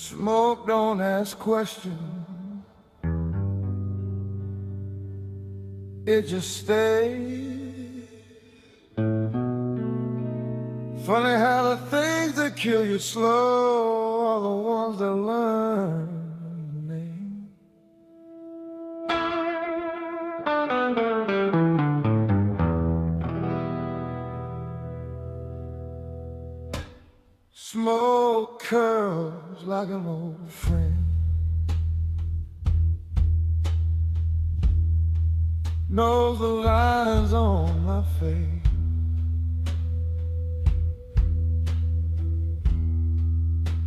Smoke don't ask questions, it just stays. Funny how the things that kill you slow are the ones that learn the name. Smoke curls like an old friend, knows the lines on my face.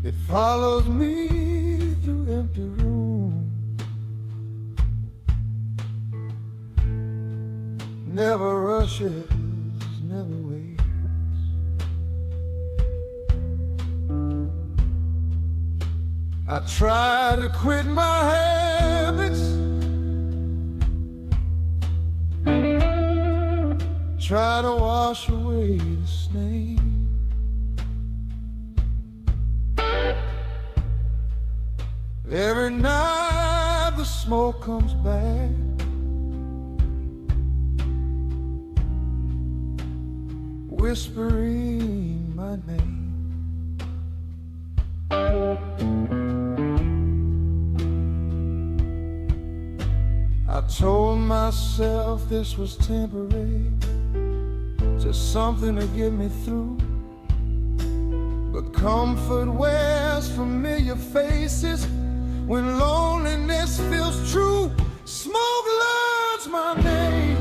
It follows me through empty rooms, never rushes, never waits. I try to quit my habits, try to wash away the stain. Every night the smoke comes back, whispering my name. I told myself this was temporary, just something to get me through. But comfort wears familiar faces when loneliness feels true. Smoke learns my name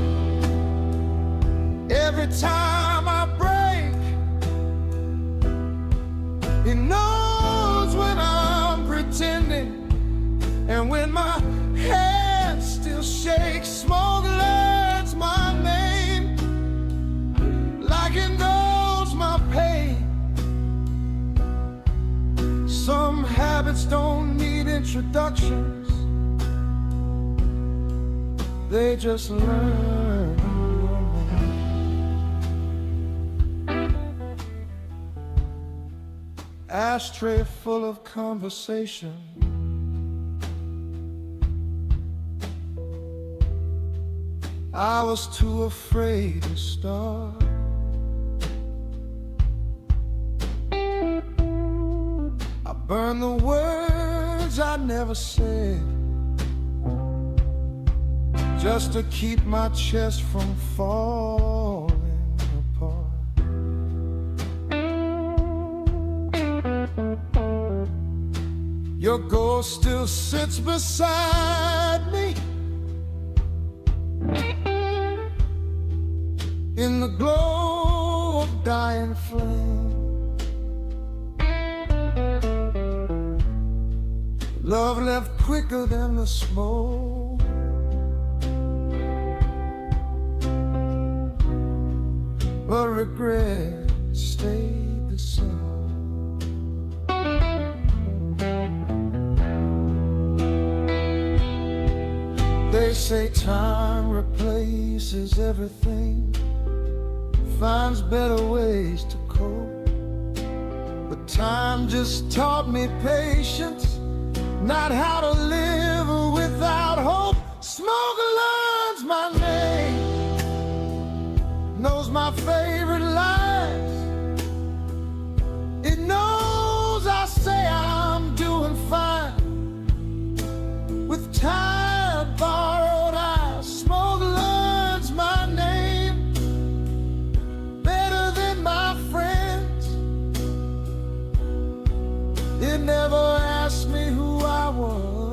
every time I break. It knows when I'm pretending and when my hand still shakes. Smoke learns my name like it knows my pain. Some habits don't need introductions, they just learn your name. Ashtray full of conversation, I was too afraid to start. I burned the words I never said, just to keep my chest from falling apart. Your ghost still sits beside me in the glow of dying flame. Love left quicker than the smoke, but regret stayed the same. They say time replaces everything, finds better ways to cope. But time just taught me patience, not how to live without hope. Smoke learns my name, knows my favorite lines. It knows I say I'm doing fine with tired, borrowed eyes. Smoke learns my name better than my friends. It never asked me who I was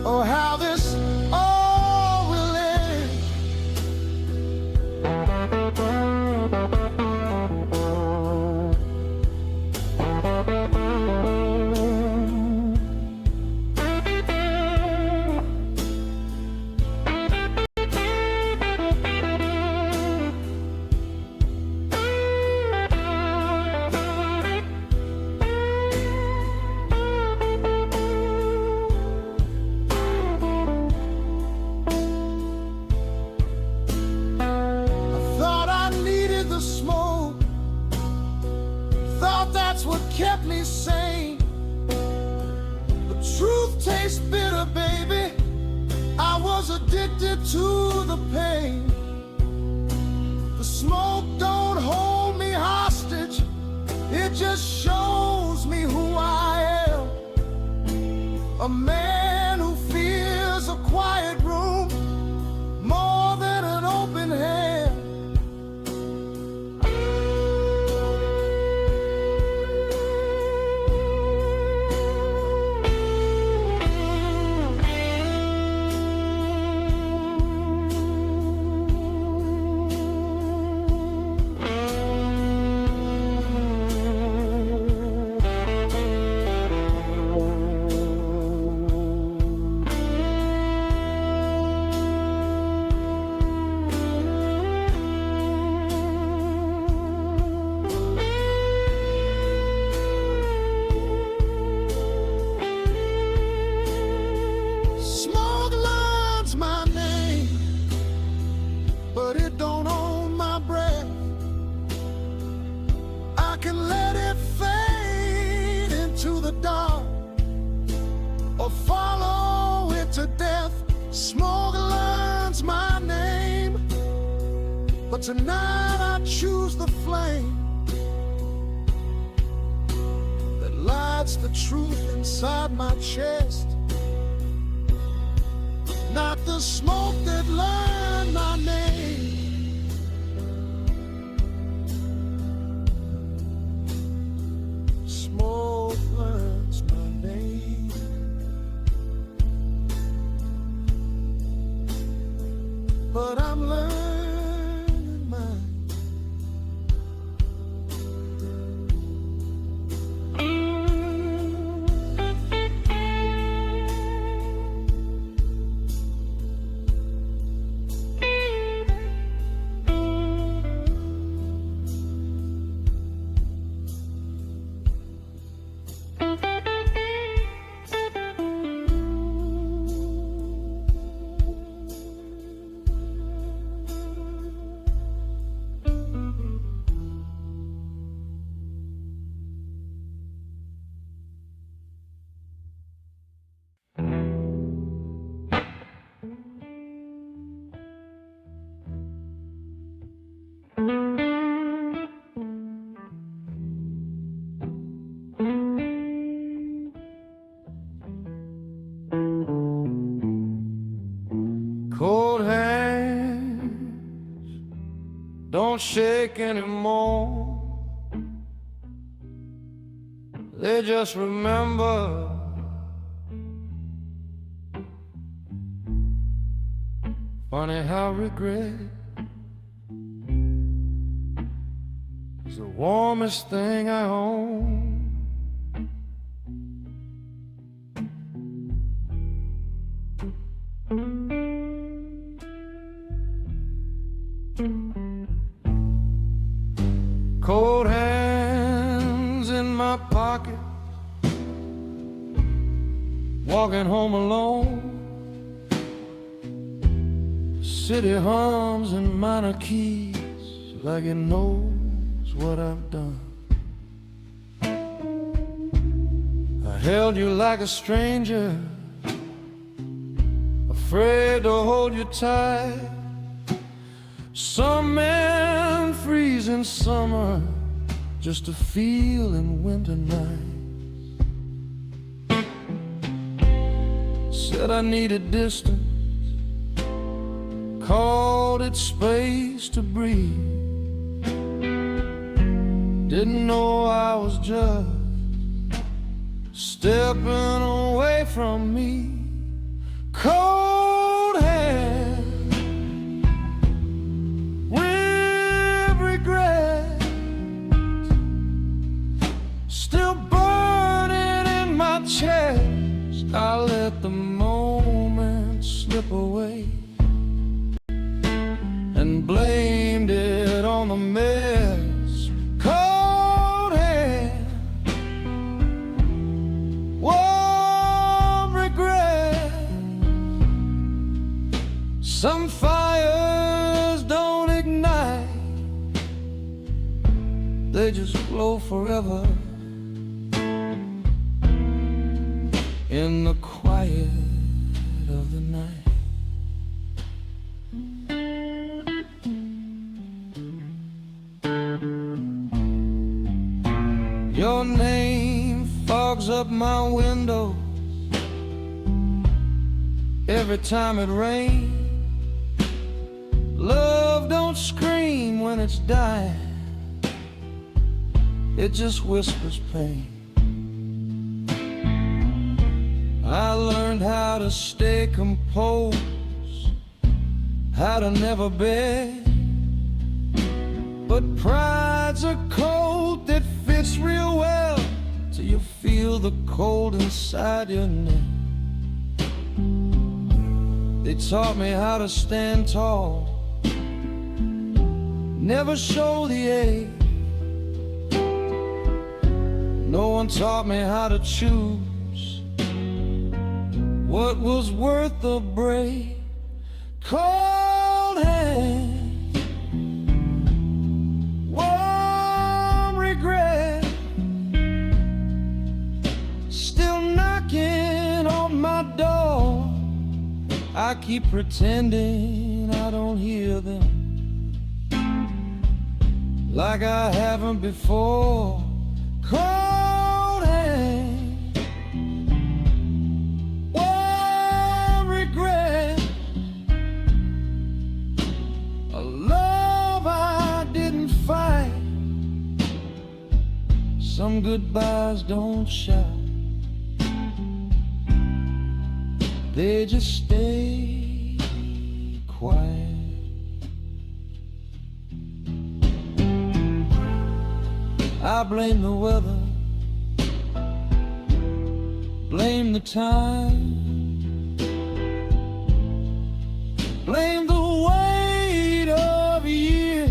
or how this all will end. kept me sane. The truth tastes bitter, baby. I was addicted to the pain. The smoke don't hold me hostage, it just shows me who I am. A man who fears a quiet room more than an open hand. But it don't own my breath. I can let it fade into the dark or follow it to death. Smoke learns my name, but tonight I choose the flame that lights the truth inside my chest, not the smoke that learned my name. Smoke learns my name, but I'm learning mine. Cold hands don't shake anymore. They just remember. Funny how regret is the warmest thing I own. Cold hands in my pocket, walking home alone. City hums in minor keys like it knows what I've done. I held you like a stranger, afraid to hold you tight. Some men freeze in summer just to feel in winter nights. Said I needed distance, called it space to breathe. Didn't know I was just stepping away from me. Cold hands with regret still burning in my chest. I let the moment slip away and blamed it on the mess. Cold hand, warm regret. Some fires don't ignite, they just glow forever in the quiet of the night. Your name fogs up my window every time it rains. Love don't scream when it's dying, it just whispers pain. I learned how to stay composed, how to never beg, but pride's a coat that fits real well till you feel the cold inside your neck. They taught me how to stand tall, never show the age. No one taught me how to choose what was worth the break. Cold hand, warm regret, still knocking on my door. I keep pretending I don't hear them, like I haven't before. Cold hand, warm regret, a love I didn't fight. Some goodbyes don't shout, they just stay quiet. I blame the weather, blame the time, blame the weight of years.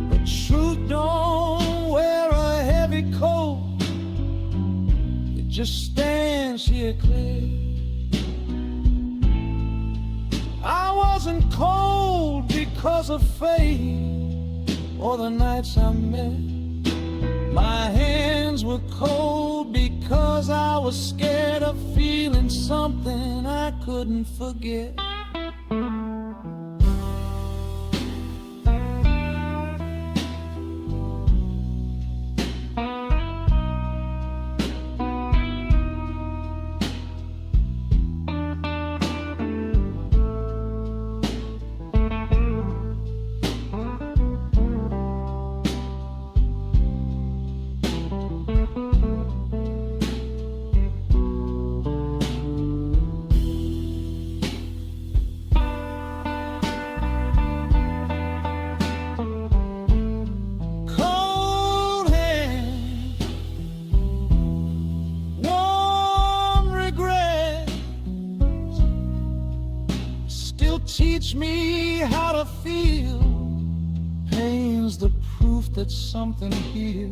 But truth don't wear a heavy coat, it just stands here clear. I wasn't cold because of fate or the nights I met. My hands were cold because I was scared of feeling something I couldn't forget. Teach me how to feel. Pain's the proof that something here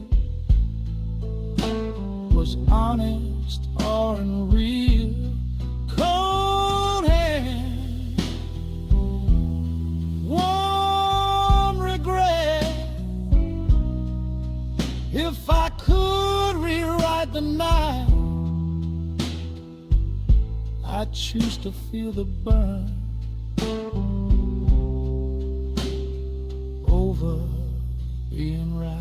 was honest or unreal. Cold hand, warm regret. If I could rewrite the night, I'd choose to feel the burn over being right.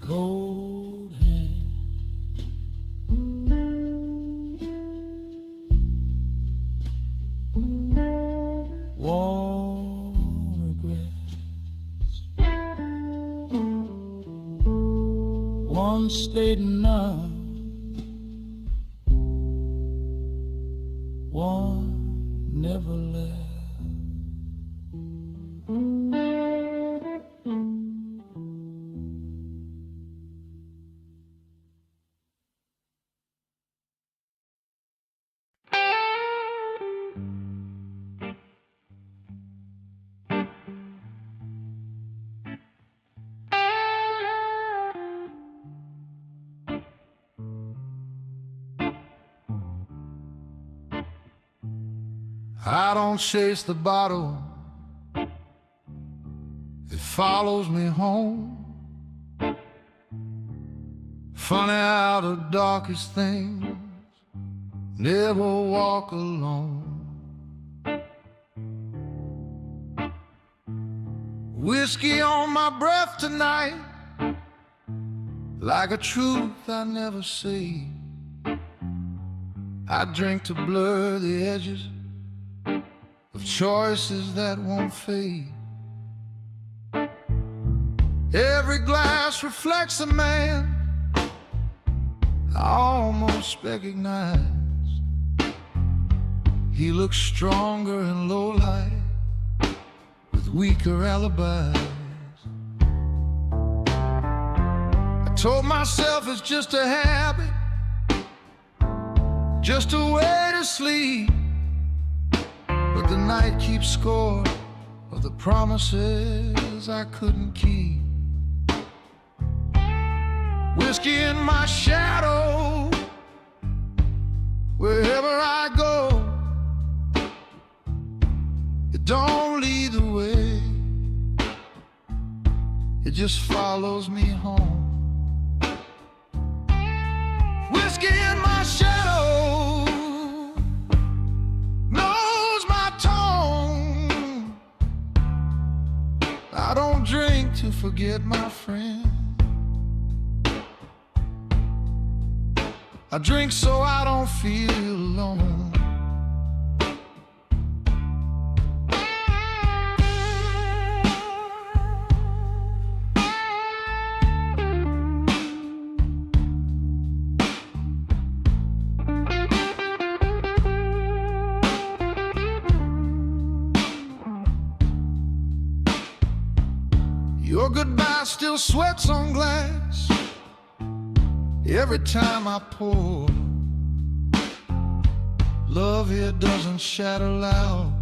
Cold hand, warm regrets. One stayed numb, one never left. I don't chase the bottle, it follows me home. Funny how the darkest things never walk alone. Whiskey on my breath tonight, like a truth I never say. I drink to blur the edges of choices that won't fade. Every glass reflects a man I almost recognize. He looks stronger in low light with weaker alibis. I told myself it's just a habit, just a way to sleep, but the night keeps score of the promises I couldn't keep. Whiskey in my shadow, wherever I go. It don't lead the way, it just follows me home. Whiskey in my shadow knows my tone. I don't drink to forget my friend, I drink so I don't feel alone. Your goodbye still sweats on glass every time I pour. Love here doesn't shatter loud,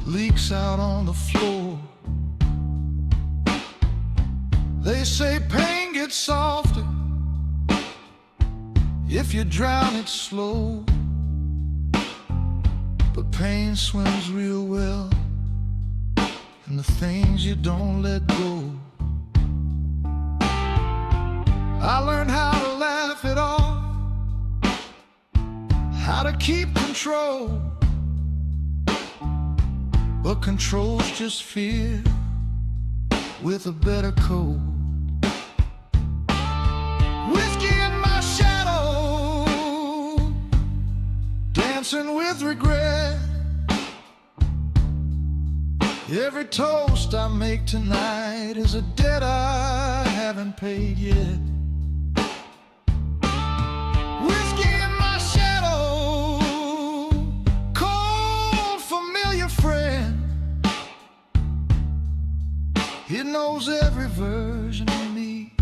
leaks out on the floor. They say pain gets softer if you drown it slow, but pain swims real well in the things you don't let go. I learned how to laugh it off, how to keep control, but control's just fear with a better code. Whiskey in my shadow, dancing with regret. Every toast I make tonight is a debt I haven't paid yet. Whiskey in my shadow, cold familiar friend. It knows every version of me.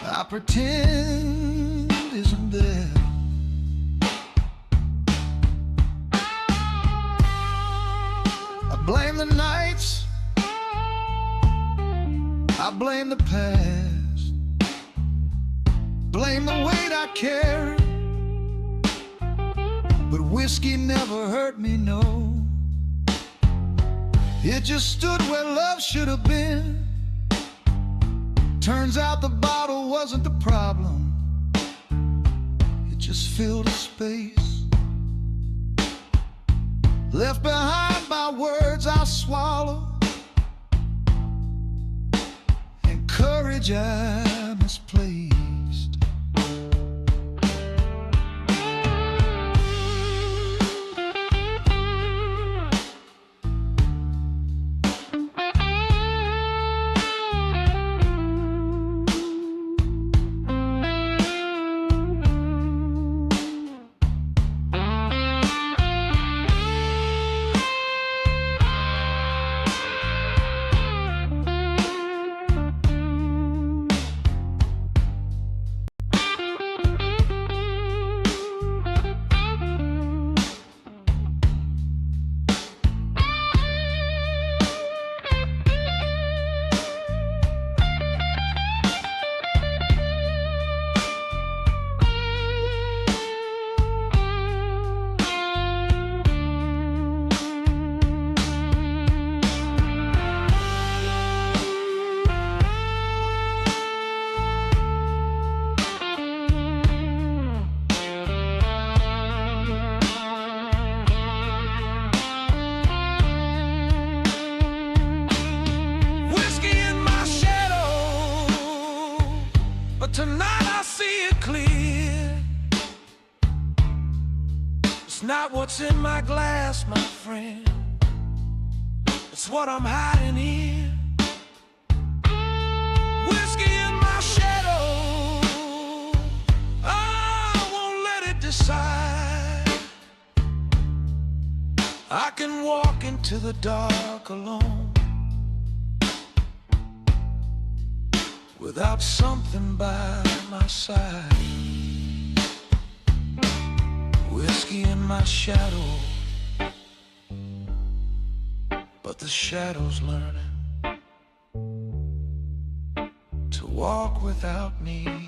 I pretend isn't there. I blame the nights, I blame the past, blame the weight I carry, but whiskey never hurt me, no. It just stood where love should have been. Turns out the bottle wasn't the problem, it just filled a space left behind by words I swallow and courage I misplaced. tonight I see it clear. It's not what's in my glass, my friend. It's what I'm hiding here. Whiskey in my shadow, I won't let it decide. I can walk into the dark alone without something by my side. Whiskey in my shadow, but the shadow's learning to walk without me.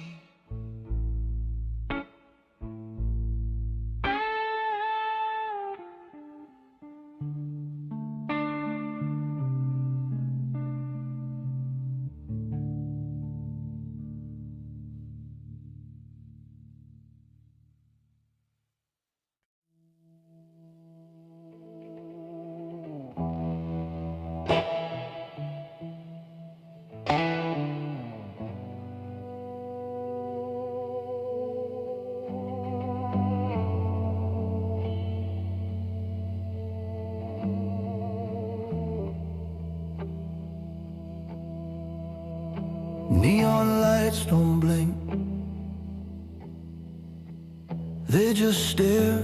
Neon lights don't blink, they just stare.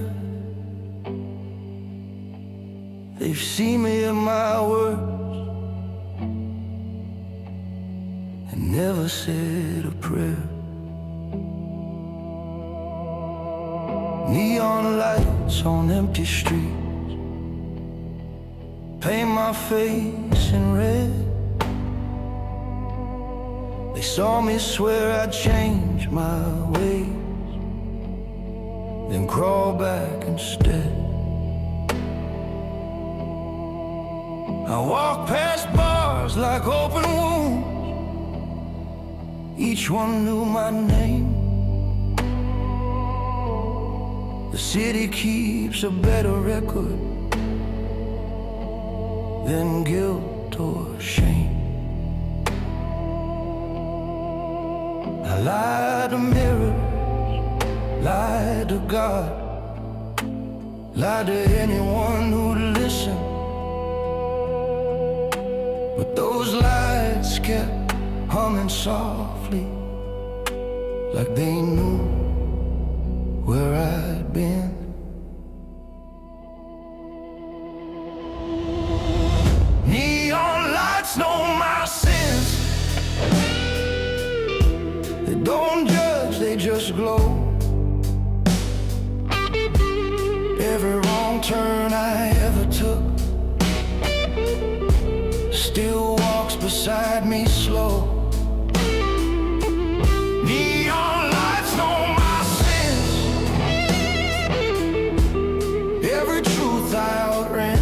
They've seen me at my worst and never said a prayer. Neon lights on empty streets paint my face in red. They saw me swear I'd change my ways, then crawl back instead. I walk past bars like open wounds, each one knew my name. The city keeps a better record than guilt or shame. I lied to mirrors, lied to God, lied to anyone who'd listen. But those lights kept humming softly, like they knew where I'd been. Neon lights know my sins. They don't judge, they just glow. Every wrong turn I ever took still walks beside me slow. Neon lights know my sins, every truth I outran.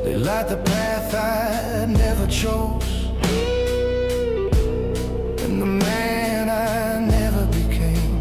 They light the path I never chose, and the man I never became.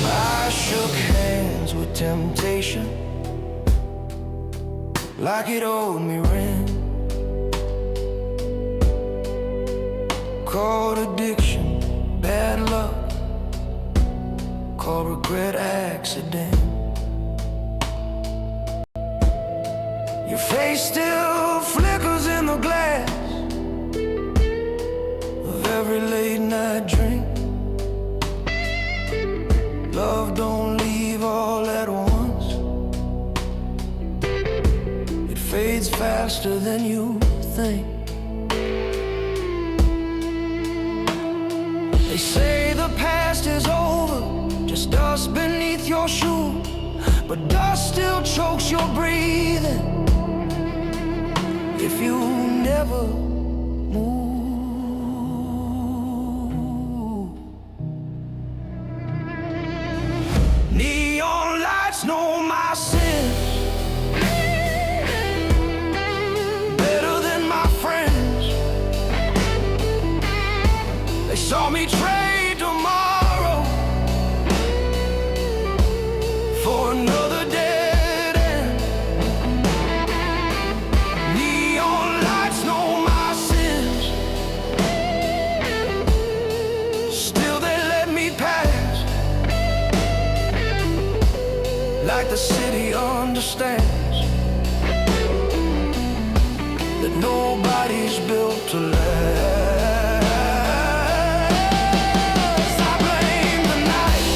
I shook hands with temptation like it owed me rent. Called addiction bad luck, called regret accident. Your face still flickers in the glass of every late night drink. Love don't leave all at once, it fades faster than you think. They say the past is over, just dust beneath your shoes, but dust still chokes your breathing if you never move. Neon lights know my sin. city understands that nobody's built to last. I blame the night,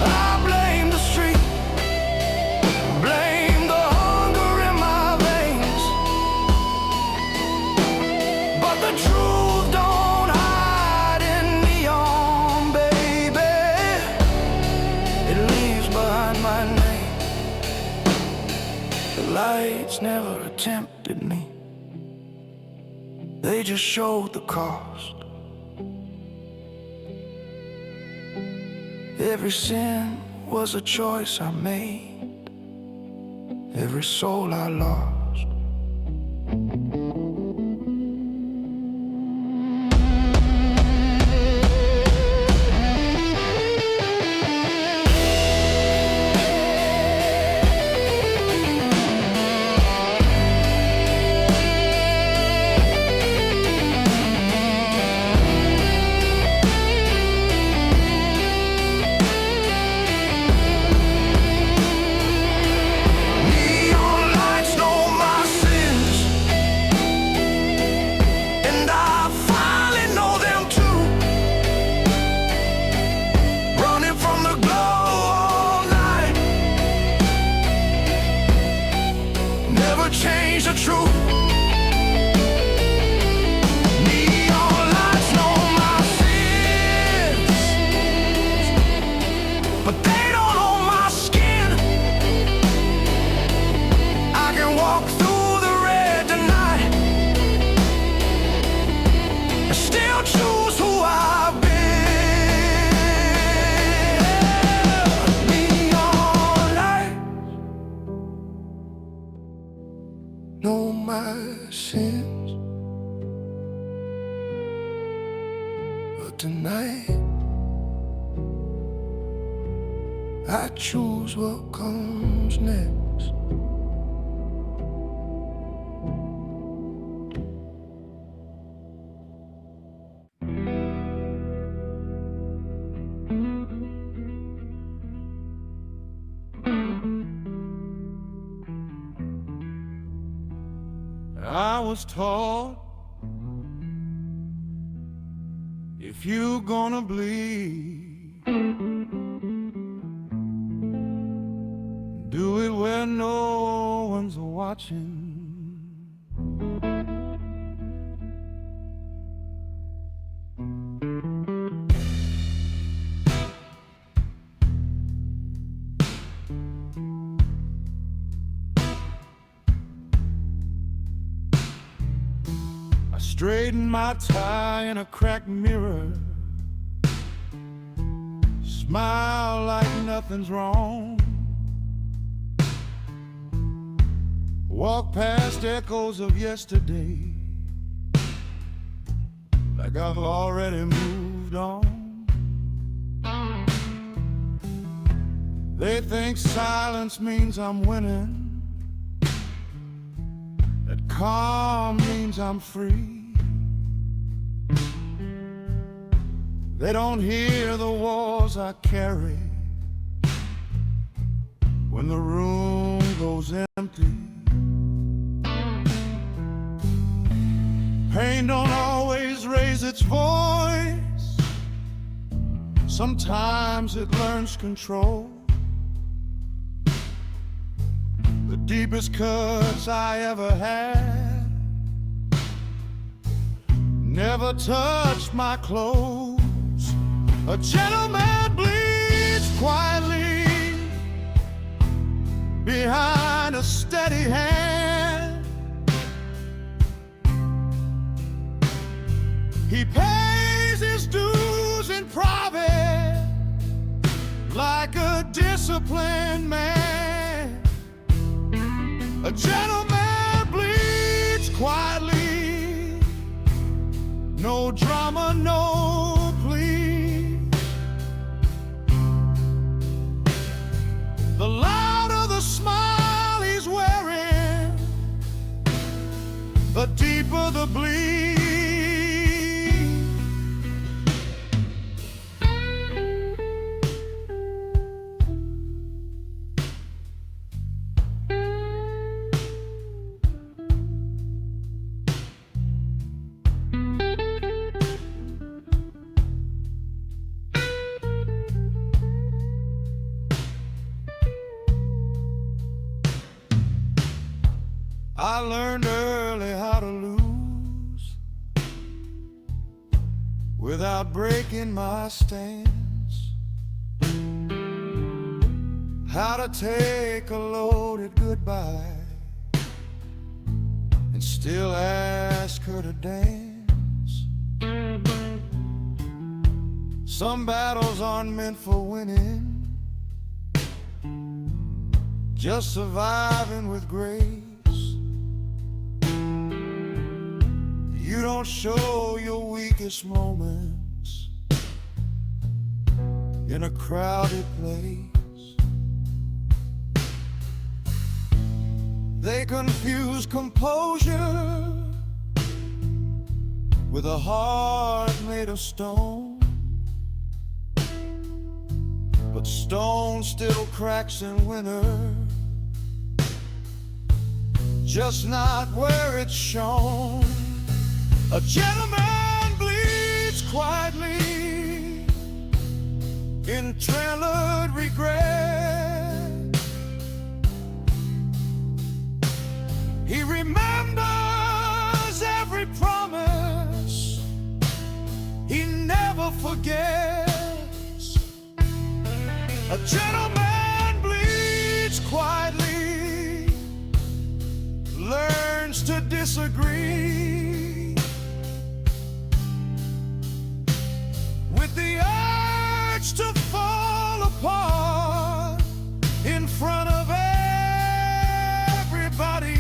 I blame the street, blame the hunger in my veins, but the truth don't hide in neon, baby. It leaves behind my name. The lights never tempted me, they just showed the cost. Every sin was a choice I made, every soul I lost. Change the truth. Neon lights know my sins, but they don't own my skin. I can walk through the red tonight and still choose who I've been. Neon lights know my sins, but tonight I choose what comes next. I was taught, if you gonna bleed, do it where no one's watching. I straighten my tie in a cracked mirror, smile like nothing's wrong, walk past echoes of yesterday like I've already moved on. They think silence means I'm winning, that calm means I'm free. They don't hear the walls I carry when the room goes empty. Pain don't always raise its voice, sometimes it learns control. The deepest cuts I ever had never touched my clothes. A gentleman bleeds quietly behind a steady hand. He pays his dues in private like a disciplined man. A gentleman bleeds quietly, no drama, no plea. The louder the smile he's wearing, the deeper the bleed. I learned early how to lose without breaking my stance, how to take a loaded goodbye and still ask her to dance. Some battles aren't meant for winning, just surviving with grace. You don't show your weakest moments in a crowded place. They confuse composure with a heart made of stone, but stone still cracks in winter, just not where it's shown. A gentleman bleeds quietly in trailered regret. He remembers every promise, he never forgets. A gentleman bleeds quietly, learns to disagree with the urge to fall apart in front of everybody.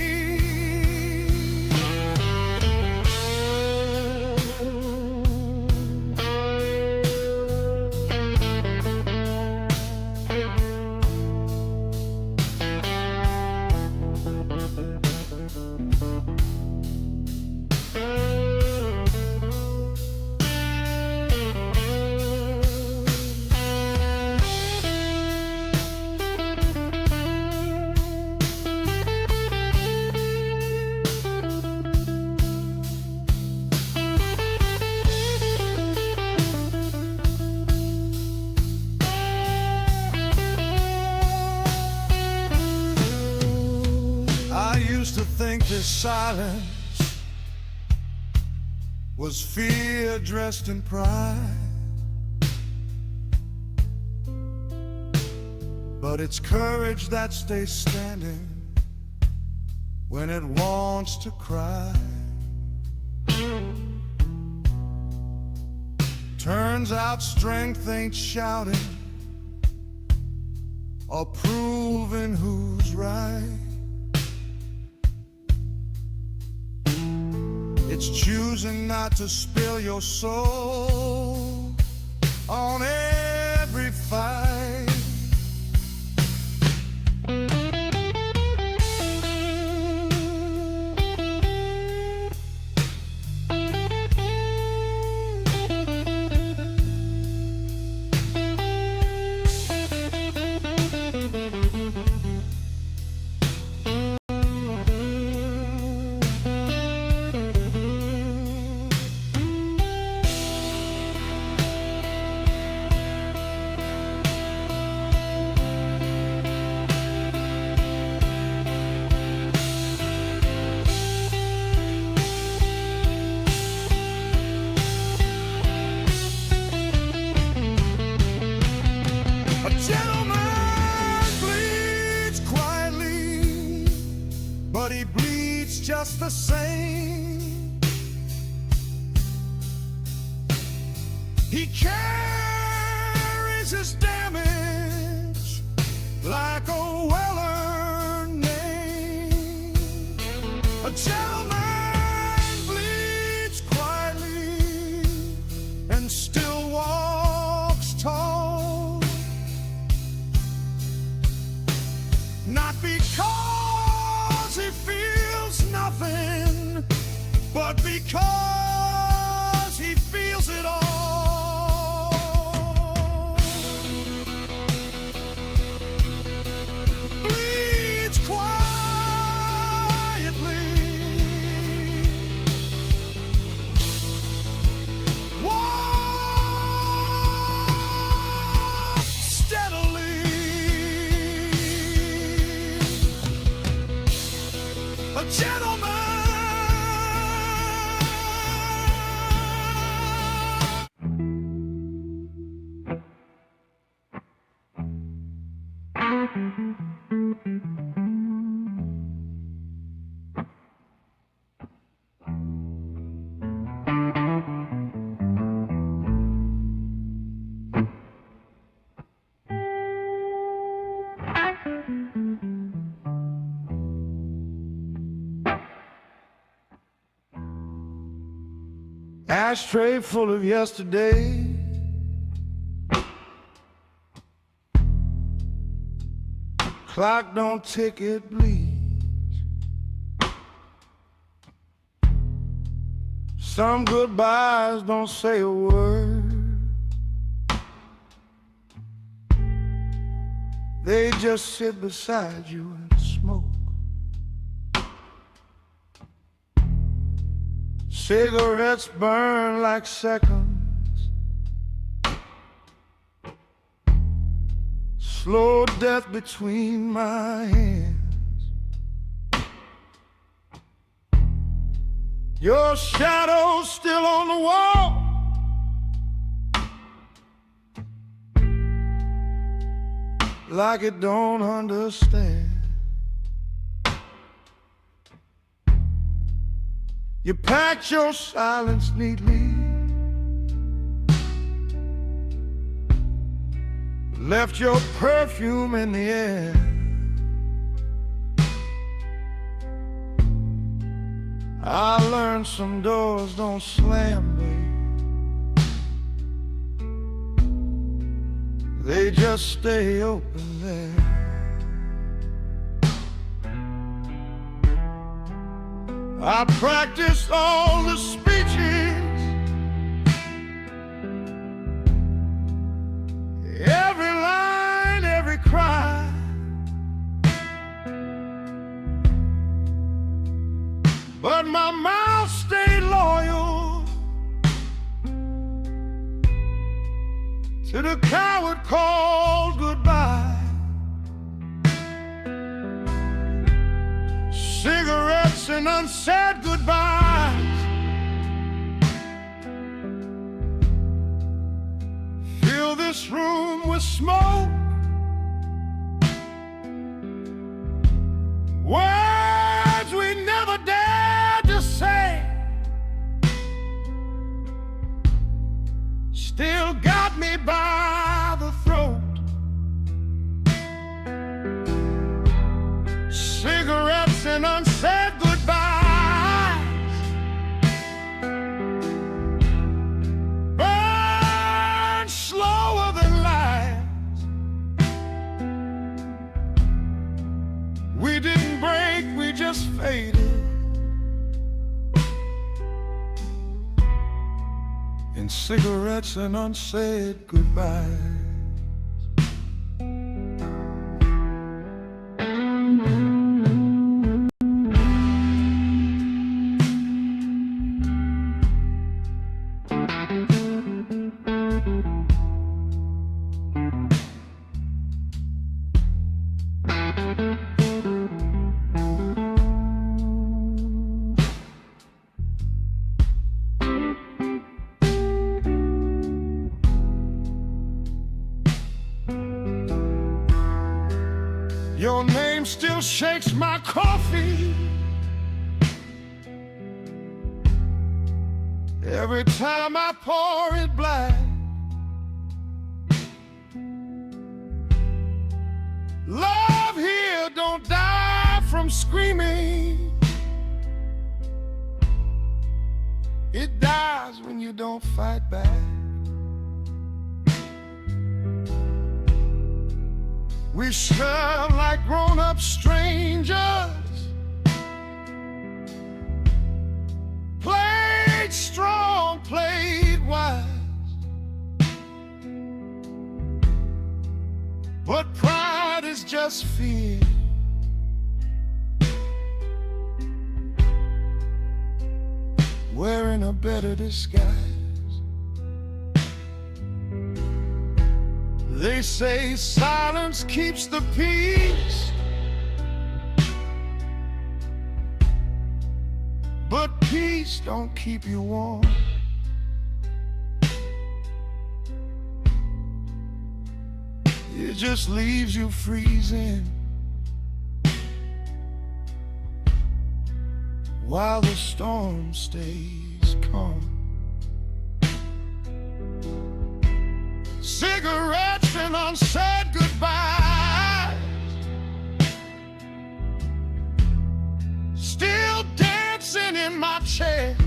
I used to think this silence was fear dressed in pride, but it's courage that stays standing when it wants to cry. Turns out strength ain't shouting or proving who's right. It's choosing not to spill your soul on every fight. A gentleman bleeds quietly, but he bleeds just the same. He carries his damage like a well-earned name. A gentleman bleeds quietly and still walks tall, not because he feels nothing, but because he feels it all. Bleeds quietly, walks steadily. A gentleman. Ashtray full of yesterday. Clock don't tick, it bleeds. Some goodbyes don't say a word. They just sit beside you and smoke. Cigarettes burn like seconds. Slow death between my hands. Your shadow's still on the wall. Like it don't understand. You packed your silence neatly, left your perfume in the air. I learned some doors don't slam, babe. They just stay open there. I practiced all the speeches, every line, every cry. But my mouth stayed loyal to the coward called goodbye. Cigarettes and unsaid goodbyes, fill this room with smoke. Words we never dared to say still got me by the throat. Cigarettes and unsaid goodbyes burn slower than lies. We didn't break, we just faded in cigarettes and unsaid goodbyes. Your name still shakes my coffee every time I pour it black. Love here don't die from screaming. It dies when you don't fight back. We serve like grown-up strangers, played strong, played wise. But pride is just fear. Wearing a better disguise. They say silence keeps the peace, face don't keep you warm. It just leaves you freezing while the storm stays calm. Cigarettes and unsaid goodbyes, still dancing in my chest.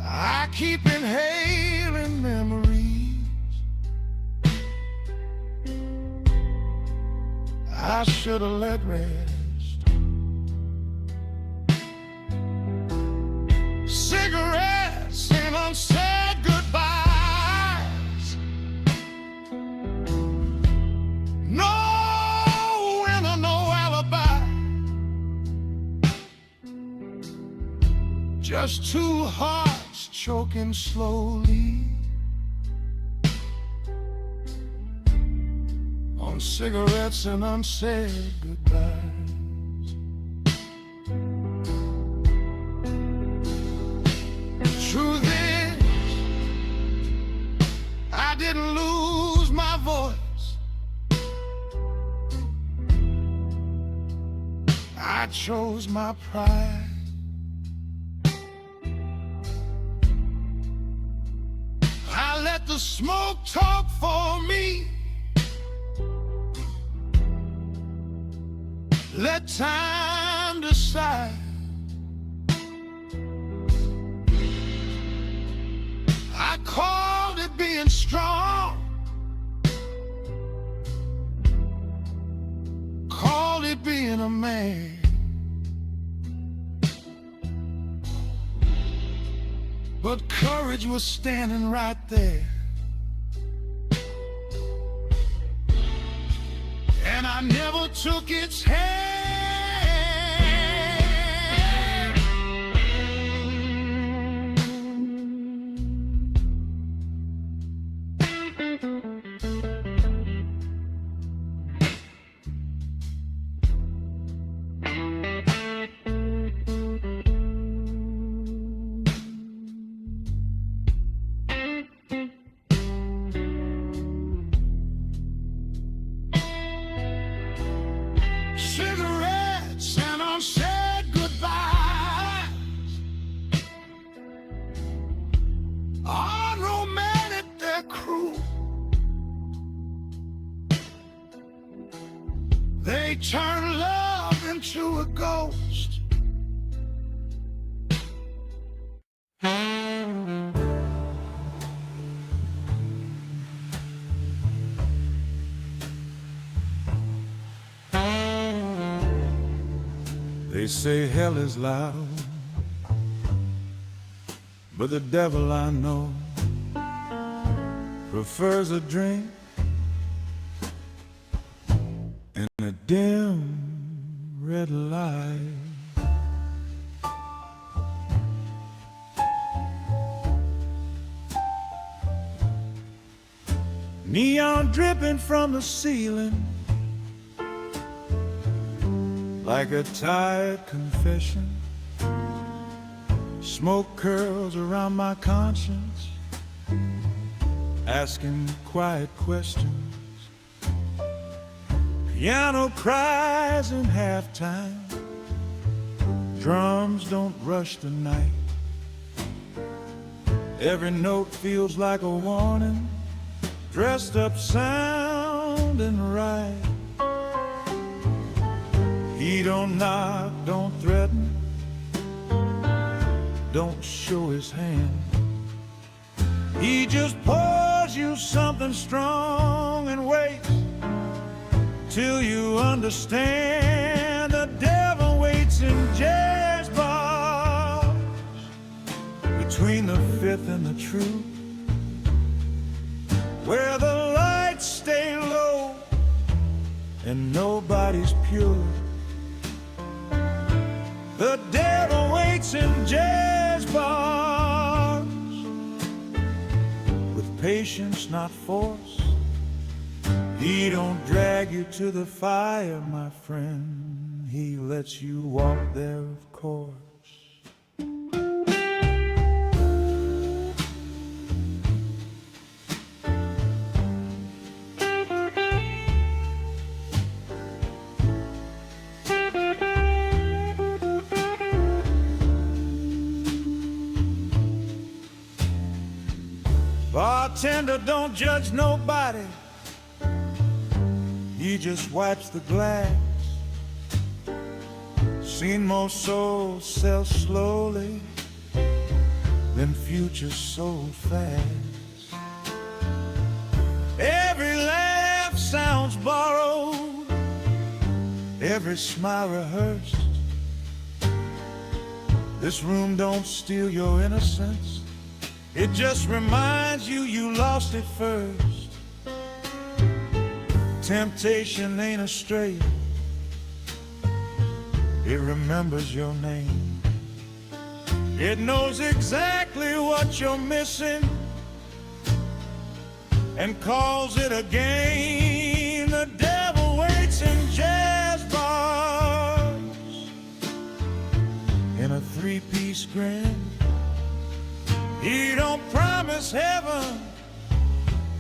I keep inhaling memories I should have let rest. Cigarettes and unsaid goodbyes, no winner, no alibi, just two hearts choking slowly on cigarettes and unsaid goodbyes. Truth is, I didn't lose my voice. I chose my pride. I let the smoke talk for me. Let time decide. I called it being strong, called it being a man. But courage was standing right there, and I never took its hand. Cigarettes and unsaid goodbyes, unromantic, they're cruel. They turn love into a ghost. They say hell is loud, but the devil I know prefers a drink and a dim red light. Neon dripping from the ceiling like a tired confession. Smoke curls around my conscience, asking quiet questions. Piano cries in halftime, drums don't rush the night. Every note feels like a warning, dressed up sounding right. He don't knock, don't threaten, don't show his hand. He just pours you something strong and waits till you understand. The devil waits in jazz bars between the fifth and the true, where the lights stay low and nobody's pure. The devil waits in jazz bars with patience, not force. He don't drag you to the fire, my friend. he lets you walk there, of course. Bartender don't judge nobody, he just wipes the glass. Seen most souls sell slowly, then futures sold fast. Every laugh sounds borrowed, every smile rehearsed. This room don't steal your innocence, it just reminds you you lost it first. Temptation ain't a stranger, it remembers your name. It knows exactly what you're missing and calls it a game. The devil waits in jazz bars in a three-piece grin. He don't promise heaven,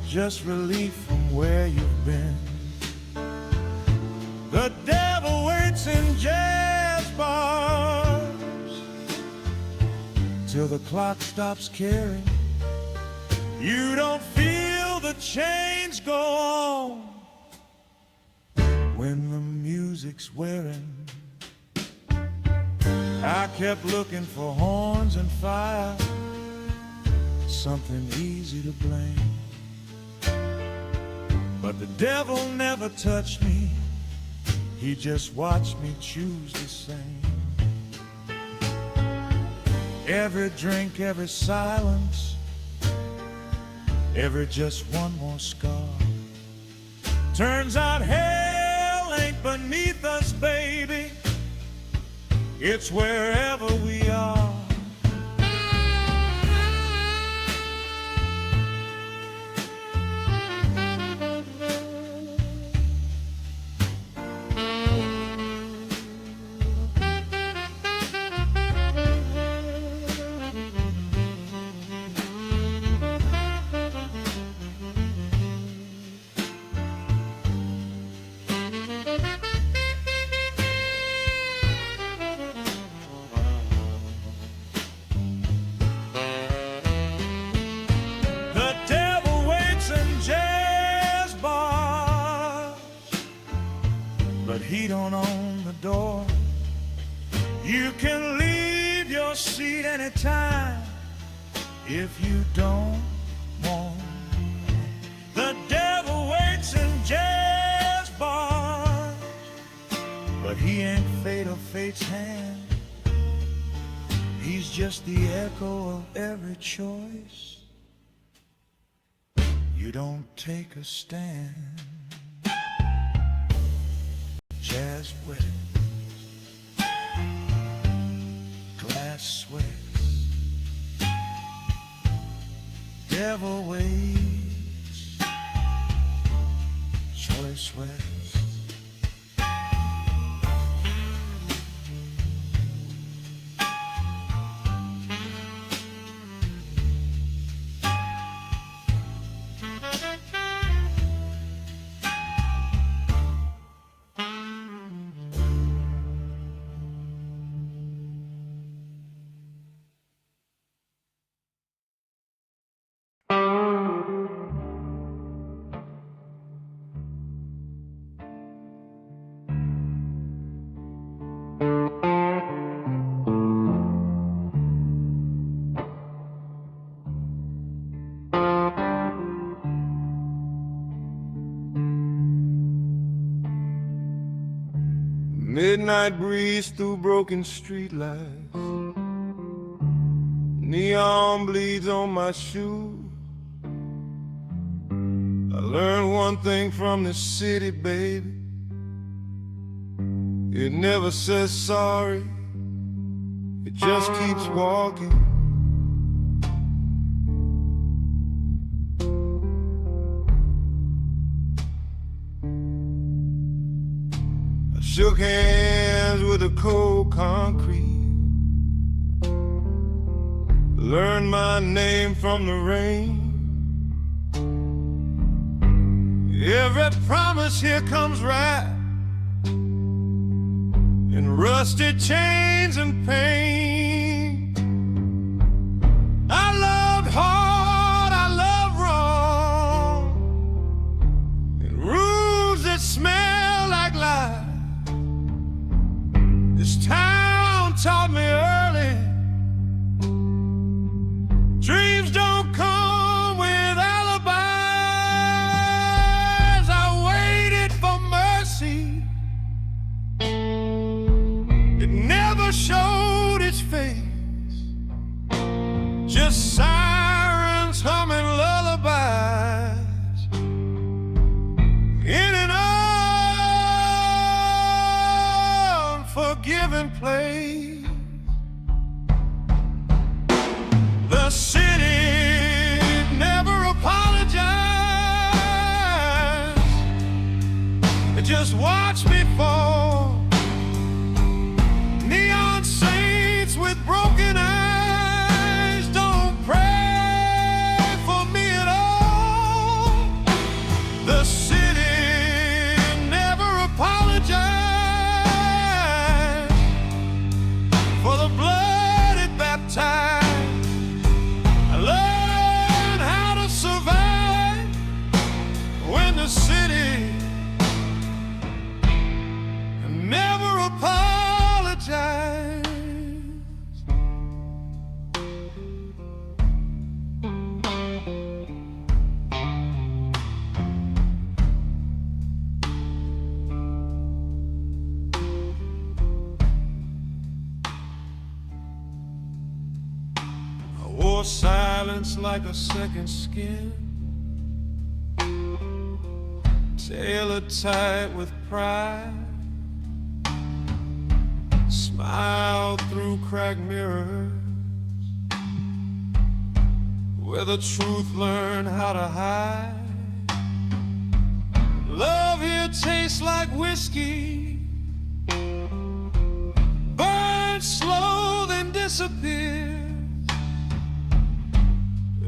just relief from where you've been. The devil waits in jazz bars till the clock stops caring. You don't feel the change go on when the music's wearing. I kept looking for horns and fire, something easy to blame, but the devil never touched me, he just watched me choose the same. Every drink, every silence, every just one more scar. Turns out hell ain't beneath us, baby, it's wherever we are. But he don't own the door. You can leave your seat anytime if you don't want. The devil waits in jazz bars, but he ain't fate or fate's hand. He's just the echo of every choice. You don't take a stand. Jazz weddings, glass sweats, devil waits, choice sweats. Midnight breeze through broken streetlights, neon bleeds on my shoe. I learned one thing from this city, baby, it never says sorry, it just keeps walking. Shook hands hands with the cold concrete. Learn my name from the rain. Every promise here comes wrapped in rusted chains and pain. I loved hard, I loved wrong, in rooms that smell like lies. This town taught me early, dreams don't come with alibis. I waited for mercy, it never showed its face. Just sirens humming lullabies in an unforgiving place. The city never apologized, it just watched me fall. Neon saints with broken eyes don't pray for me at all. The city never apologized for the blood it baptized. I learned how to survive when the city never apologized. I wore silence like a second skin, tailored tight with pride. Smile through cracked mirrors, where the truth learned how to hide. Love here tastes like whiskey, burns slow then disappears.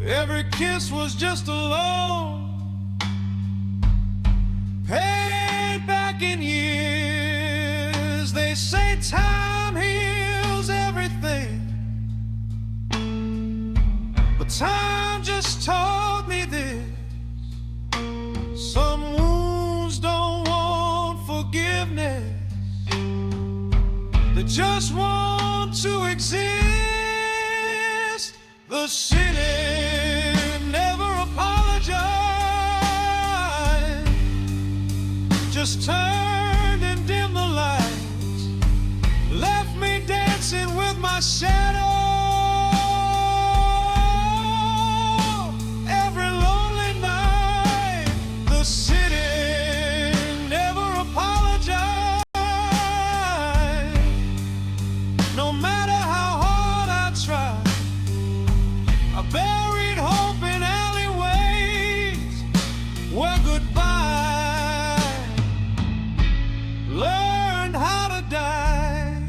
Every kiss was just a loan, paid back in years. They say time heals everything, but time just taught me this: some wounds don't want forgiveness, they just want to exist. The city never apologized, just turned and dimmed the lights, left me dancing with my shadow. Every lonely night, the city never apologized. No matter how hard I tried, I buried hope in alleyways where goodbye learned how to die.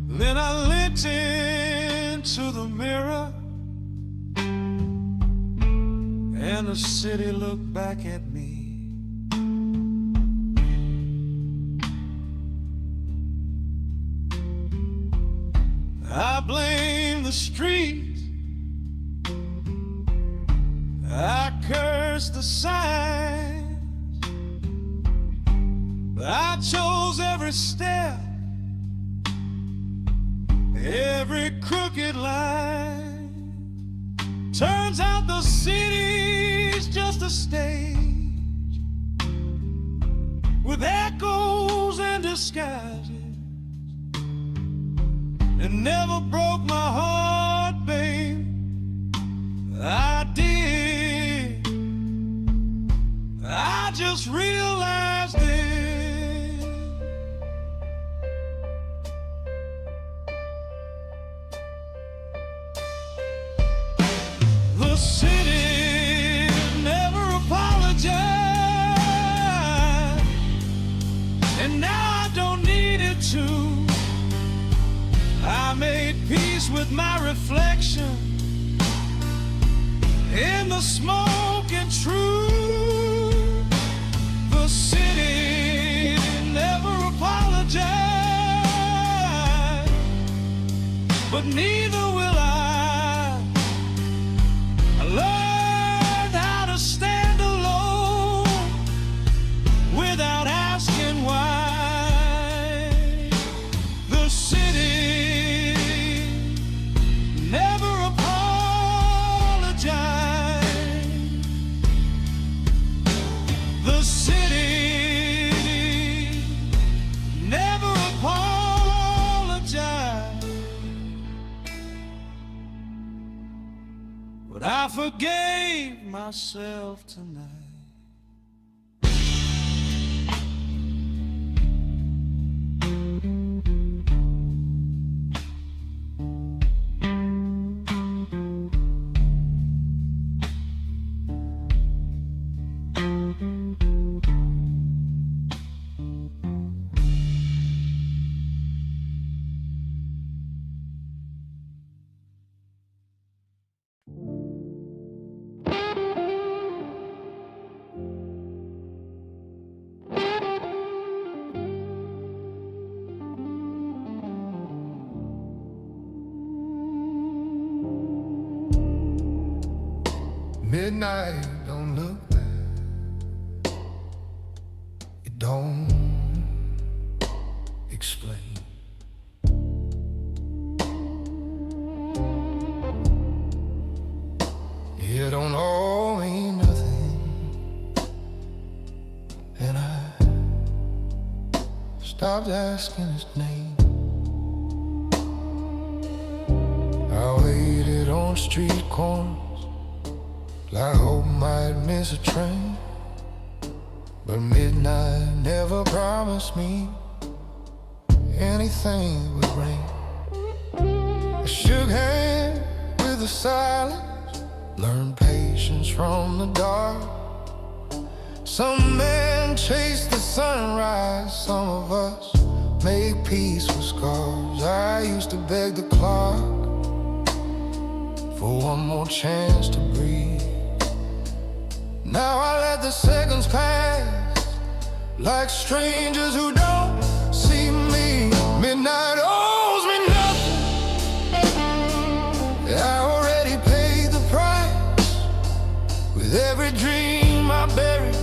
Then I looked into the mirror, and the city looked back at me. I blame the streets, I curse the signs, I chose every step, every crooked line. Turns out the city's just a stage with echoes and disguises. It never broke my heart, babe, I did. I just realized it. The city my reflection in the smoke and truth. The city never apologized, but neither will I. I learned how to stand alone without asking why. The city never apologized. The city never apologized. But I forgave myself tonight. Midnight don't look bad. It don't explain. It don't all mean nothing. And I stopped asking his name. I waited on street corners like hope might miss a train, but midnight never promised me anything would rain. I shook hands with the silence, learned patience from the dark. Some men chase the sunrise, some of us make peace with scars. I used to beg the clock for one more chance to breathe. Now I let the seconds pass like strangers who don't see me. Midnight owes me nothing. I already paid the price with every dream I buried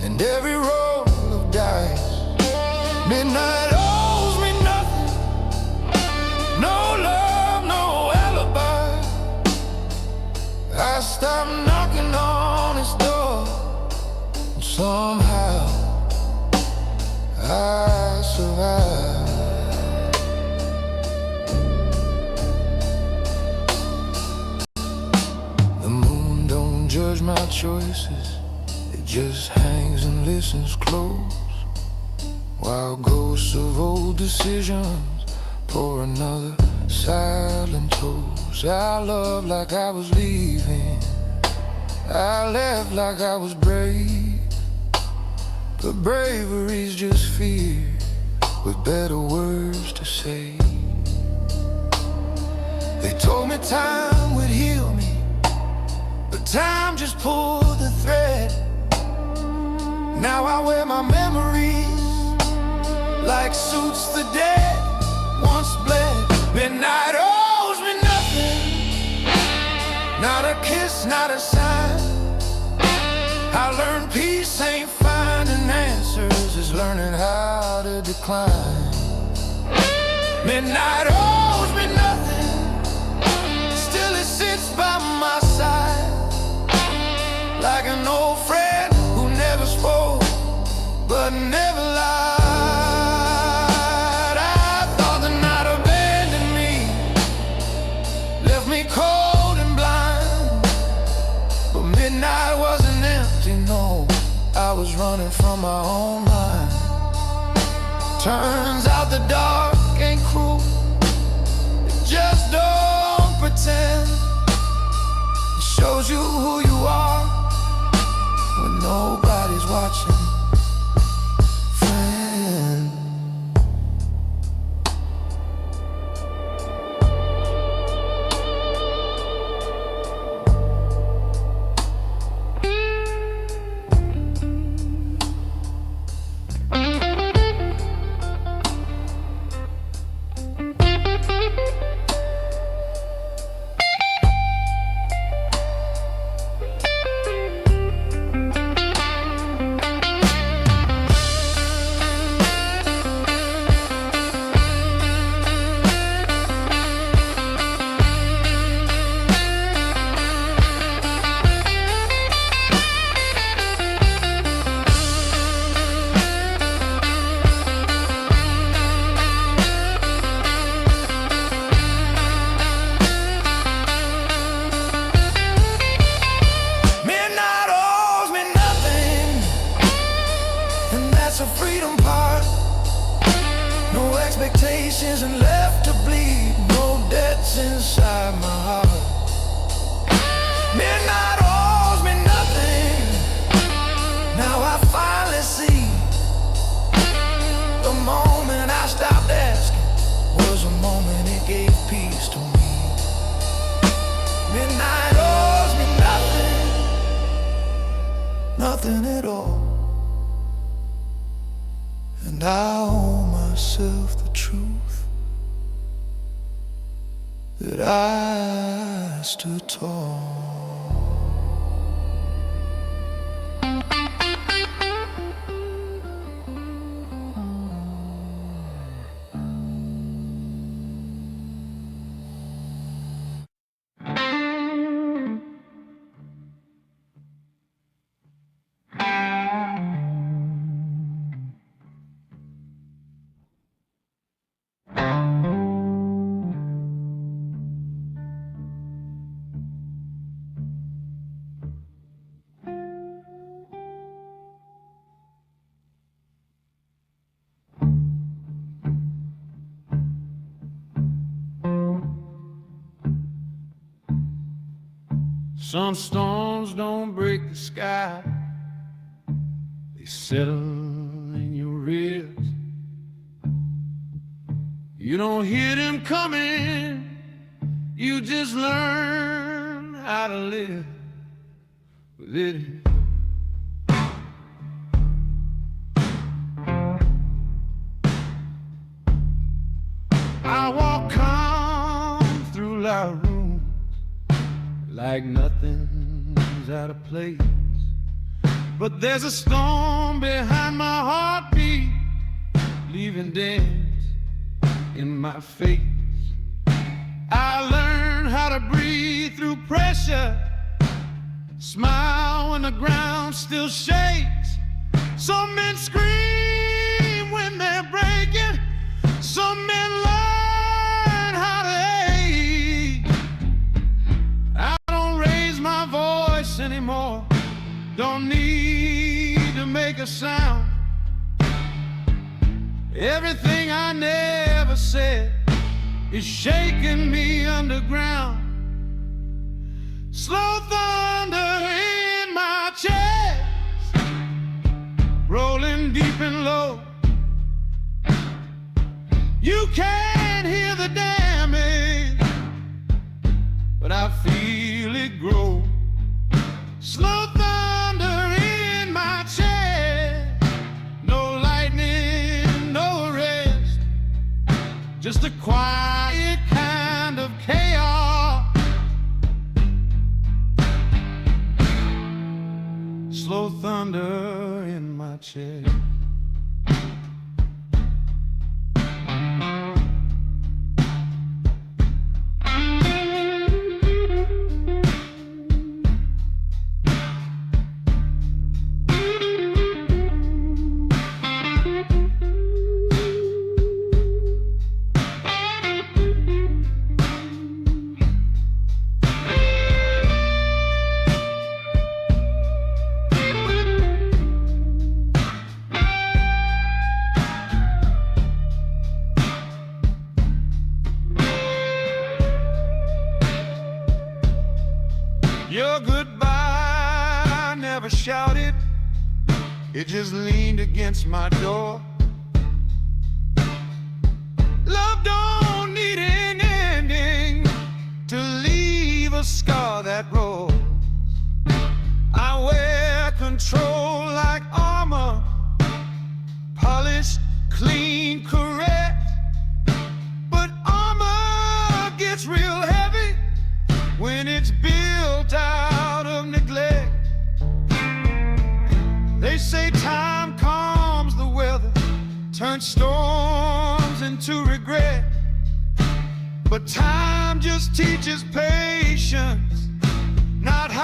and every roll of dice. Midnight owes me nothing. No love, no alibi. I stopped knocking on his door, and somehow I survived. The moon don't judge my choices, it just hangs and listens close, while ghosts of old decisions pour another silent toast. I love like I was leaving, I left like I was brave, but bravery's just fear with better words to say. They told me time would heal me, but time just pulled the thread. Now I wear my memories like suits the dead once bled. Midnight owes me nothing, not a kiss, not a sign. I learned peace ain't finding answers, it's learning how to decline. Midnight owes me nothing, still it sits by my side like an old friend who never spoke but never lied. Cold and blind, but midnight wasn't empty, no, I was running from my own mind. Turns out the dark ain't cruel, it just don't pretend. It shows you who you are when nobody's watching. Friend, nothing at all. And I owe myself the truth that I stood tall. Some storms don't break the sky, they settle in your ribs. You don't hear them coming, you just learn how to live with it. I walk calm through loud rooms like nothing's out of place, but there's a storm behind my heartbeat, leaving dents in my face. I learned how to breathe through pressure, smile when the ground still shakes. Some men scream when they're breaking, some men learn how to hate. I don't raise my voice anymore, don't need to make a sound. Everything I never said is shaking me underground. Slow thunder in my chest, rolling deep and low. You can't hear the damage, but I feel it grow. Slow thunder in my chest, no lightning, no rest, just a quiet kind of chaos. Slow thunder in my chest. Your goodbye never shouted, it just leaned against my door. Love don't need an ending to leave a scar that rolls. I wear control like armor, polished, clean, correct. But armor gets real heavy when it's built out of neglect. They say time calms the weather, turns storms into regret. But time just teaches patience, not how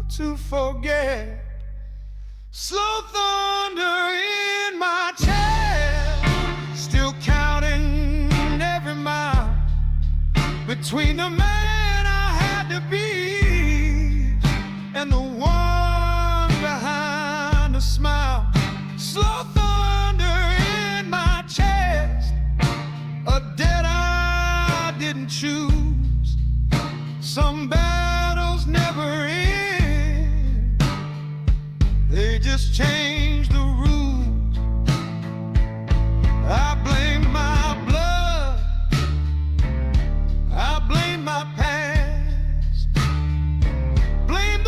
to forget. Slow thunder in my chest, still counting every mile between the man I had to be and the one behind a smile. Slow thunder in my chest, a debt I didn't choose. Some battles never end, they just change the rules. I blame my blood, I blame my past, blame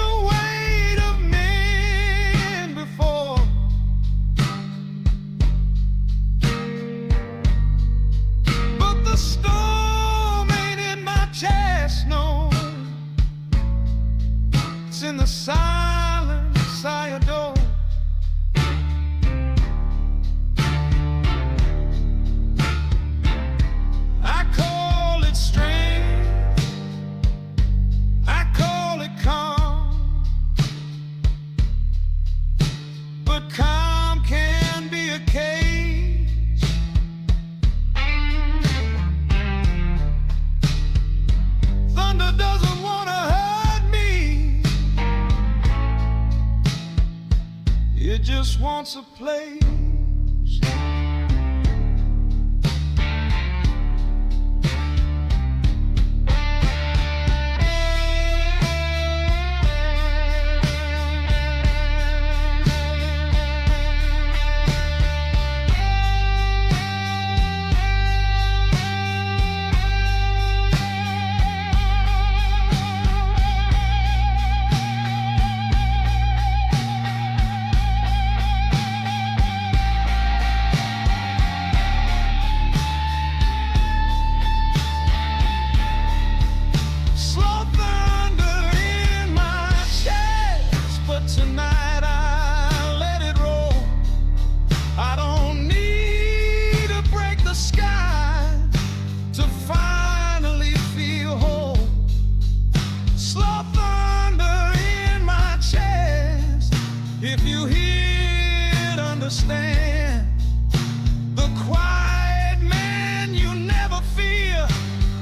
just wants a place. Understand the quiet man you never fear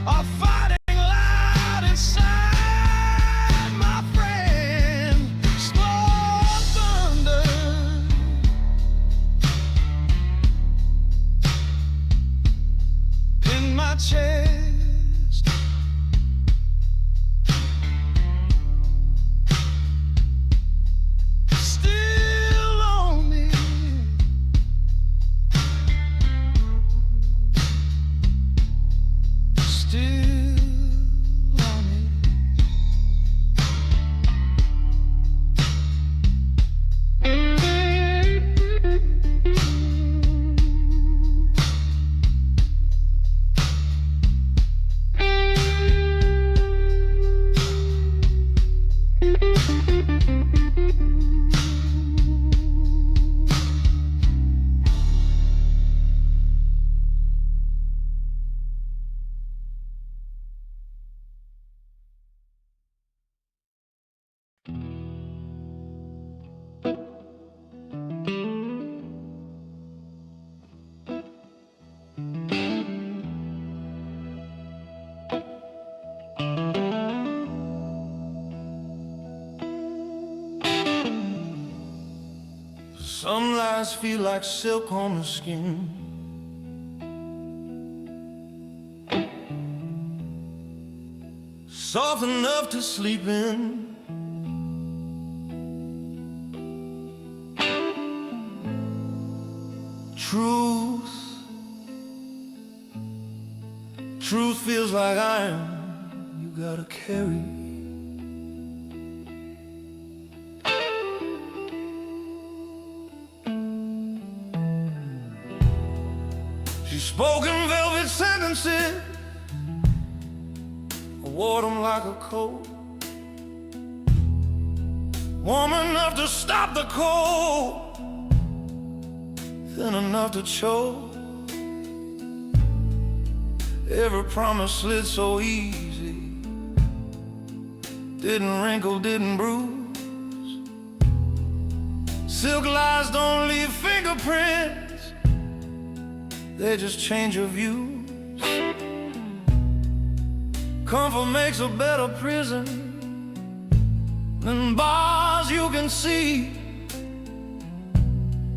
are fighting loud inside, my friend. Slow thunder in my chest. Some lies feel like silk on the skin. Soft enough to sleep in. Truth feels like iron you gotta carry. She's spoken velvet sentences, I wore them like a coat, warm enough to stop the cold, thin enough to choke. Every promise slid so easy, didn't wrinkle, didn't bruise. Silk lies don't leave fingerprints, they just change your views. Comfort makes a better prison than bars you can see.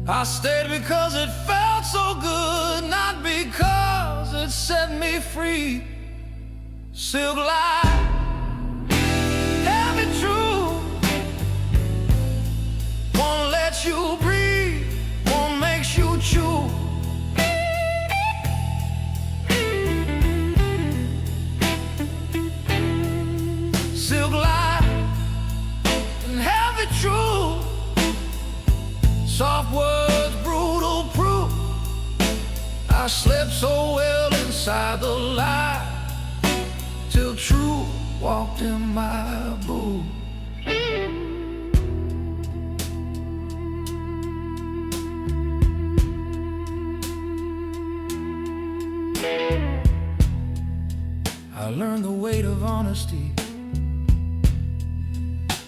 I stayed because it felt so good, not because it set me free. Silk lie, heavy truth, won't let you breathe, won't make you chew. Silk lie and heavy truth, soft words, brutal proof. I slept so well inside the lie till truth walked in my boots. I learned the weight of honesty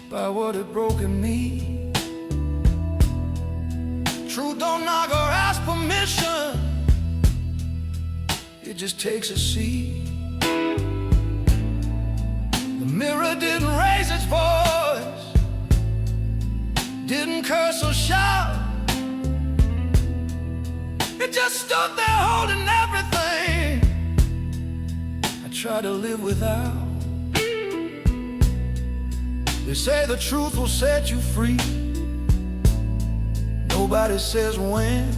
by what it broke in me. Truth don't knock or ask permission, it just takes a seat. The mirror didn't raise its voice, didn't curse or shout, It just stood there holding everything I try to live without. They say the truth will set you free. Nobody says when.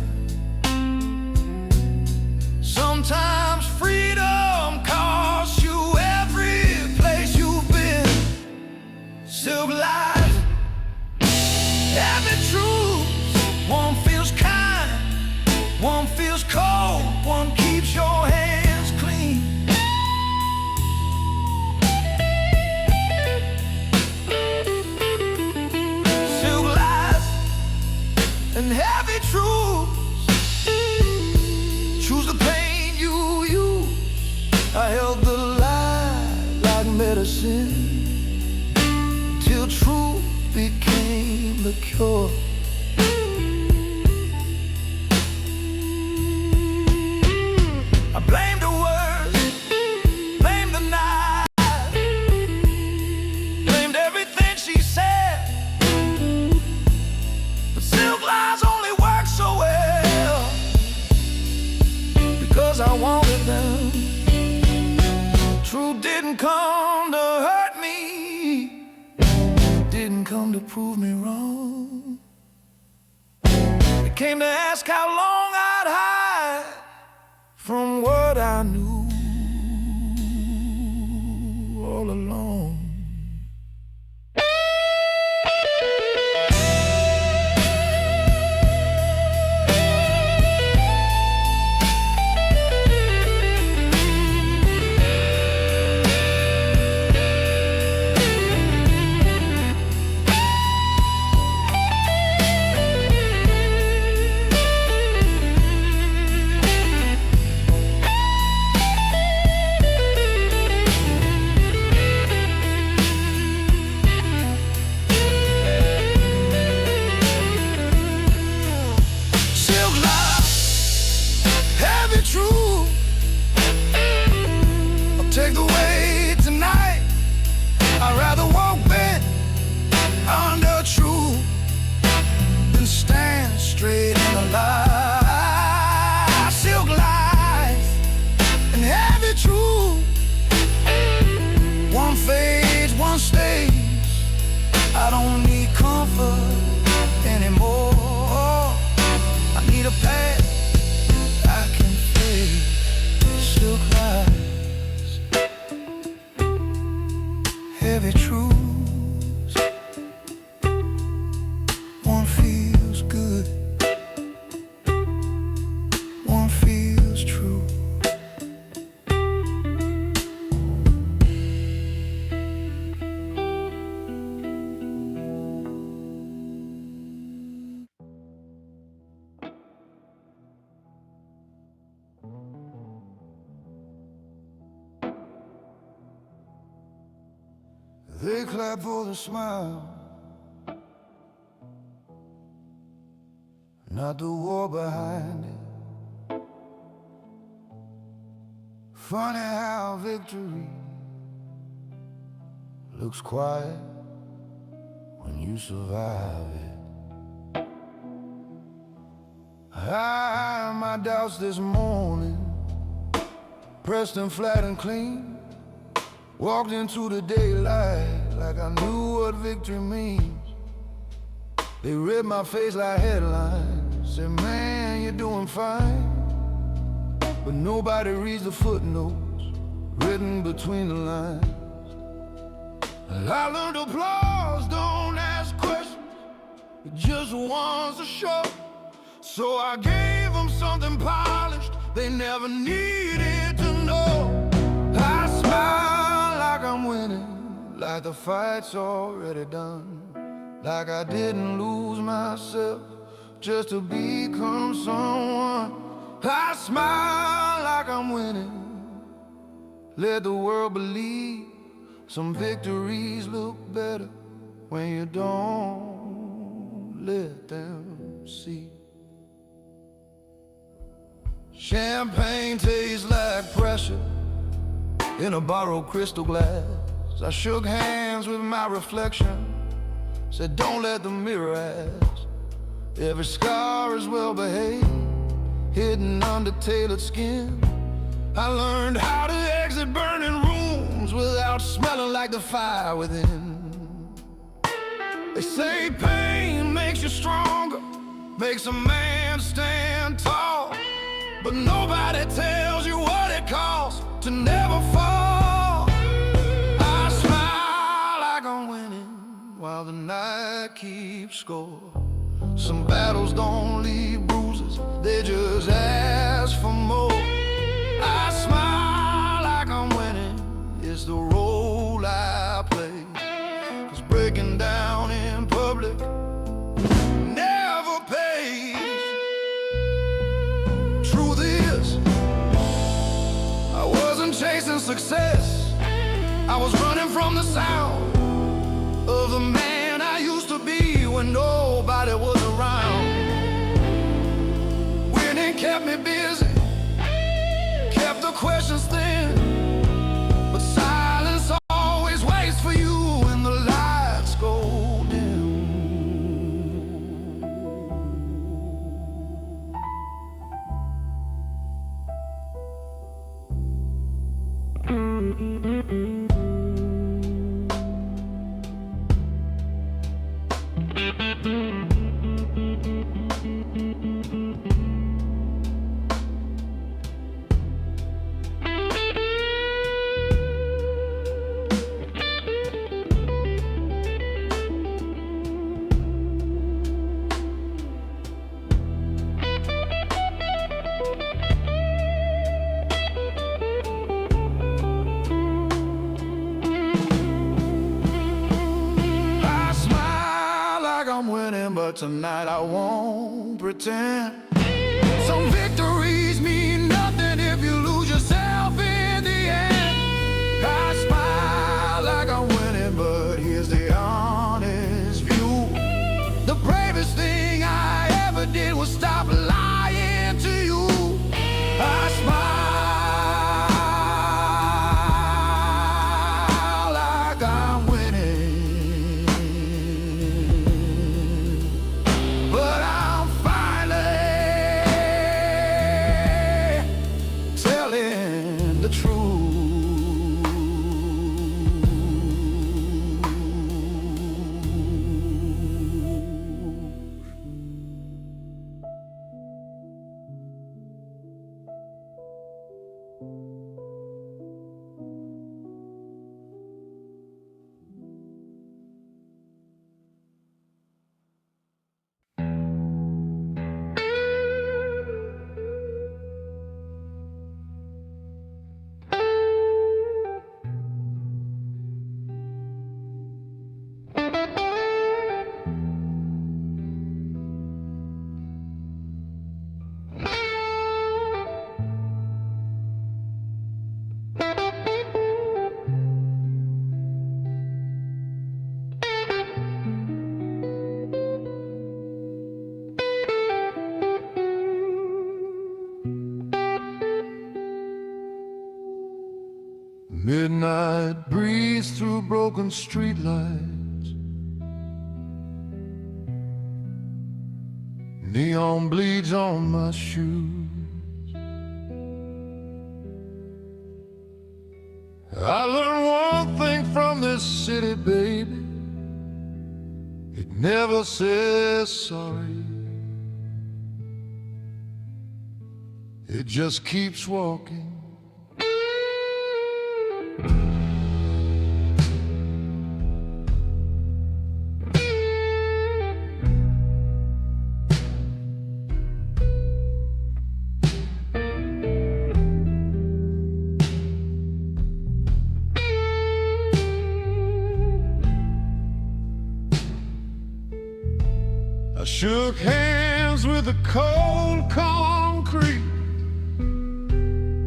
Sometimes freedom costs you every place you've been. Silk lies, heavy truths. One feels kind, one feels cold, one keeps your hands clean. Silk lies and heavy truths. Choose the pain you use. I held the lie like medicine till truth became the cure. I blamed the words, blamed the night, blamed everything she said. But silk lies only work so well because I wanted them. Truth didn't come to hurt me, didn't come to prove me wrong. It came to ask how long I'd hide from what I knew all along. True, I'll take the weight tonight. I'd rather walk bent under truth than stand straight in the light. Silk lies and heavy truth. One fades, one stays. I don't need comfort anymore. I need a path. Silk lies, heavy truths. One feels good, one feels true. They clap for the smile, not the war behind it. Funny how victory looks quiet when you survive it. I had my doubts this morning, pressed them flat and clean. Walked into the daylight like I knew what victory means. They read my face like headlines, said, man, you're doing fine. But nobody reads the footnotes written between the lines. I learned applause, don't ask questions, it just wants to show. So I gave them something polished they never needed to know. I smile like I'm winning, like the fight's already done, like I didn't lose myself just to become someone. I smile like I'm winning, let the world believe some victories look better when you don't let them see. Champagne tastes like pressure in a borrowed crystal glass. I shook hands with my reflection, said don't let the mirror ask. Every scar is well behaved, hidden under tailored skin. I learned how to exit burning rooms without smelling like the fire within. They say pain makes you stronger, makes a man stand tall, but nobody tells you what it costs to never fall. I smile like I'm winning while the night keeps score. Some battles don't leave bruises, they just ask for more. I smile like I'm winning, it's the role I play. 'Cause breaking down in public never pays. Truth is, I wasn't chasing success, I was running from the sound of the man I used to be when nobody was around. Winning kept me busy, kept the questions thin, but silence always waits for you when the lights go dim. I'm winning, but tonight I won't pretend. Some victories mean nothing if you lose yourself in the end. I smile like I'm winning, but here's the honest view. The bravest thing I ever did was stop lying to you. I smile like I'm winning, but I'm finally telling the truth. Midnight breeze through broken streetlights, neon bleeds on my shoes. I learned one thing from this city, baby, it never says sorry. It just keeps walking. I shook hands with the cold concrete,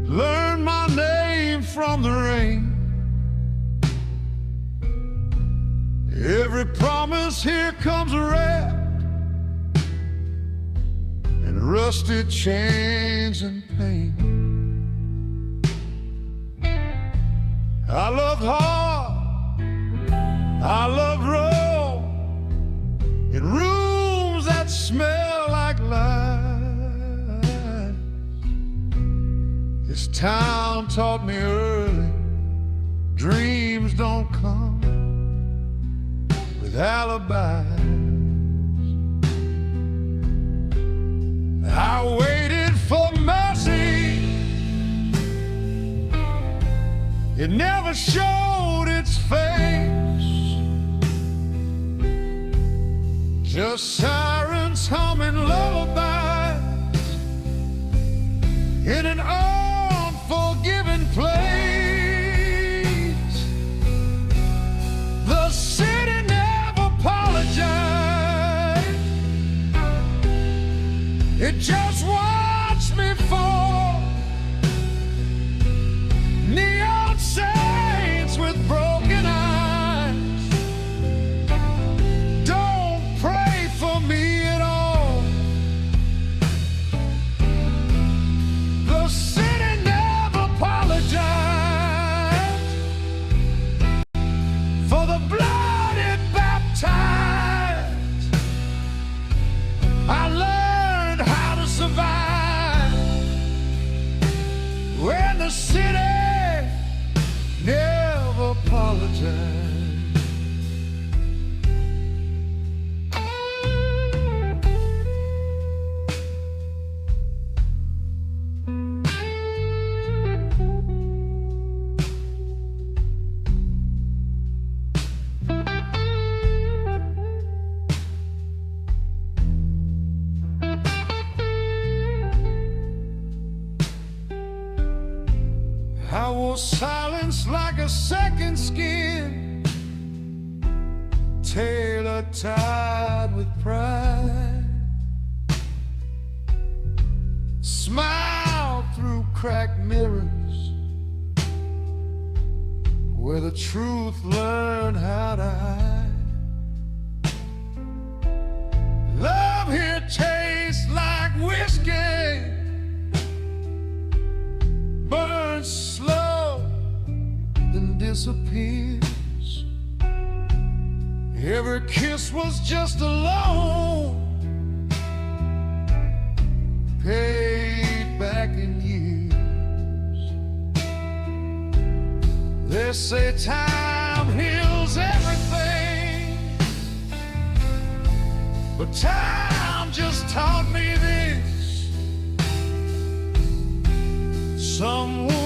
learned my name from the rain. Every promise here comes wrapped in rusted chains and pain. I loved hard, I loved raw, in rooms that smell like lies. town taught me early, dreams don't come with alibis. I waited for mercy, it never showed its face, just sirens humming lullabies in an unforgiving place. The city never apologized, it just watched me fall. Neon saints with broken eyes don't pray for me at all. The city never apologized for the blood it baptized. I learned how to survive when the city never apologized. I wore silence like a second skin, tailor tied with pride, smiled through cracked mirrors where the truth learned how to hide. Love here tastes like whiskey, burns slow, then disappears. Every kiss was just a loan, paid back in years. They say time heals everything, but time just taught me this: someone